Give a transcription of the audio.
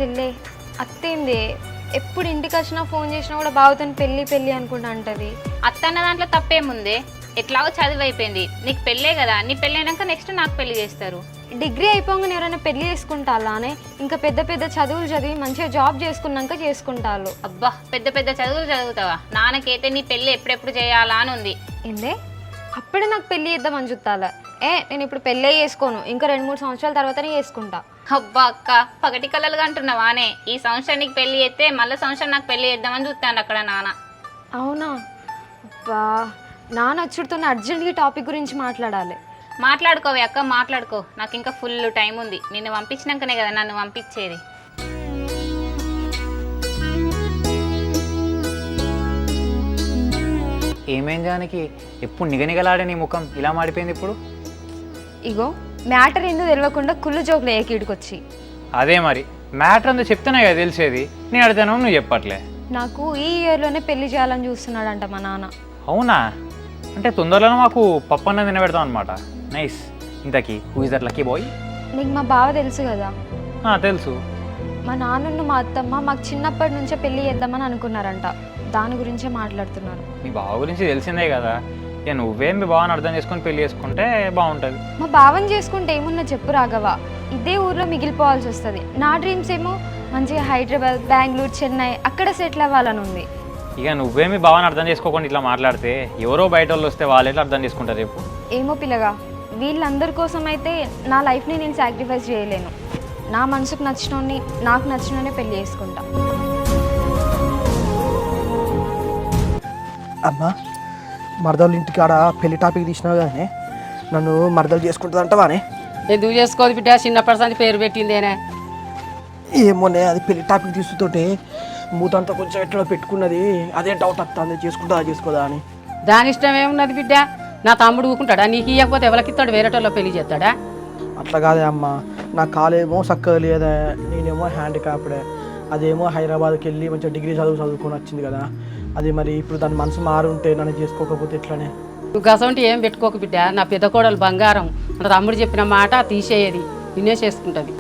చెల్లె అత్తేంది ఎప్పుడు ఇంటికి వచ్చినా ఫోన్ చేసినా కూడా బావతోని పెళ్ళి పెళ్ళి అనుకుంటా అంటది. అత్తన్న దాంట్లో తప్పేముందే, ఎట్లాగో చదువు అయిపోయింది, నీకు పెళ్ళే కదా, నీ పెళ్ళి అయినాక నెక్స్ట్ నాకు పెళ్లి చేస్తారు. డిగ్రీ అయిపోగానే ఎవరైనా పెళ్లి చేసుకుంటా అలానే ఇంకా పెద్ద పెద్ద చదువులు చదివి మంచిగా జాబ్ చేసుకున్నాక చేసుకుంటారు. అబ్బా పెద్ద పెద్ద చదువులు చదువుతావా? నాన్నకైతే నీ పెళ్ళి ఎప్పుడెప్పుడు చేయాలా అని ఉంది. ఏందే అప్పుడే నాకు పెళ్ళి చేద్దామని చూస్తాలా? నేను ఇప్పుడు పెళ్ళే చేసుకోను, ఇంకా 2-3 సంవత్సరాల తర్వాతనే చేసుకుంటా. అబ్బా అక్క, పగటి కలలుగా అంటున్నావానే? ఈ సంవత్సరం నీకు పెళ్లి చేస్తే మళ్ళీ సంవత్సరం నాకు పెళ్లి చేద్దామని చూస్తాను అక్కడ నాన్న. అవునా? అబ్బా నాన్న వచ్చుడుతోనే అర్జెంట్గా టాపిక్ గురించి మాట్లాడాలి. మాట్లాడుకోవే అక్క, మాట్లాడుకో. నాకు ఇంకా ఫుల్ టైం ఉంది. నిన్ను పంపించినాకనే కదా నన్ను పంపించేది. ఏమేం జానికి ఎప్పుడు నిగనిగలాడే నీ ముఖం ఇలా మాడిపోయింది ఇప్పుడు? ఇగో మ్యాటర్ ఎందుకు తెలియకుండా కుళ్ళు జోకులు ఏకీడికొచ్చి. అదే మరి మ్యాటర్ అంతా చెప్తేనే కదా తెలిసేది. నేను అడిగాను, నువ్వు చెప్పట్లే. నాకు ఈ ఇయర్లోనే పెళ్లి చేయాలని చూస్తున్నాడంట మా నాన్న. అవునా? అంటే తొందరలోనే మాకు పప్పు అన్నది తినబెడతాం అనమాట. నైస్. ఇంతకీ who is that lucky boy? నీకు మా బావ తెలుసు కదా. తెలుసు. మా నాన్నను మా అత్తమ్మ మాకు చిన్నప్పటి నుంచే పెళ్లి చేద్దామని అనుకున్నారంట. దాని గురించే మాట్లాడుతున్నారు. మీ బావ గురించి తెలిసిందే కదా. ఇక నువ్వే మీ బావని అర్థం చేసుకొని పెళ్లి చేసుకుంటే బాగుంటుంది. మా బావని చేసుకుంటే ఏమున్నా చెప్పు రాఘవ, ఇదే ఊర్లో మిగిలిపోవాల్సి వస్తుంది. నా డ్రీమ్స్ ఏమో మంచిగా హైదరాబాద్, బెంగళూరు, చెన్నై అక్కడ సెటిల్ అవ్వాలని ఉంది. ఇక నువ్వే మీ బావని అర్థం చేసుకోకుండా ఇట్లా మాట్లాడితే ఎవరో బయట వాళ్ళు వస్తే వాళ్ళు ఎట్లా అర్థం చేసుకుంటారు రేపు? ఏమో పిల్లగా, వీళ్ళందరి కోసం అయితే నా లైఫ్ని నేను సాక్రిఫైస్ చేయలేను. నా మనసుకు నచ్చినోడిని, నాకు నచ్చినోనే పెళ్లి చేసుకుంటా. అమ్మా, మరదలు ఇంటికి ఆడ పెళ్లి టాపిక్ తీసినావు కానీ నన్ను మరదలు చేసుకుంటుంది అంటవానే? ఎందుకు చేసుకోదు బిడ్డ, చిన్నప్పటి సంది పేరు పెట్టిందేనే. ఏమోనే, అది పెళ్లి టాపిక్ తీసుకుంటే మూతంతా కొంచెం ఎట్లా పెట్టుకున్నది, అదే డౌట్ వస్తుంది, చేసుకుంటా చేసుకోదా అని. దాని ఇష్టం ఏమున్నది బిడ్డ? నా తమ్ముడు ఊకుంటాడా? నీకు ఇవ్వకపోతే ఎవరికిస్తాడు? వేరేటోళ్ళ పెళ్లి చేస్తాడా? అట్లా కాదే అమ్మ, నా కాలేమో చక్కగా లేదే, నేనేమో హ్యాండిక్యాప్డే, అదేమో హైదరాబాద్కి వెళ్ళి మంచిగా డిగ్రీ చదువుకొని వచ్చింది కదా. అది మరి ఇప్పుడు దాని మనసు మారుంటే నన్ను చేసుకోకపోతే ఎట్లానే? నువ్వు గసంటే ఏం పెట్టుకోకు బిడ్డ, నా పెద్ద కోడలు బంగారం. నా తమ్ముడు చెప్పిన మాట తీసేయేది, నిన్నే చేసుకుంటుంది.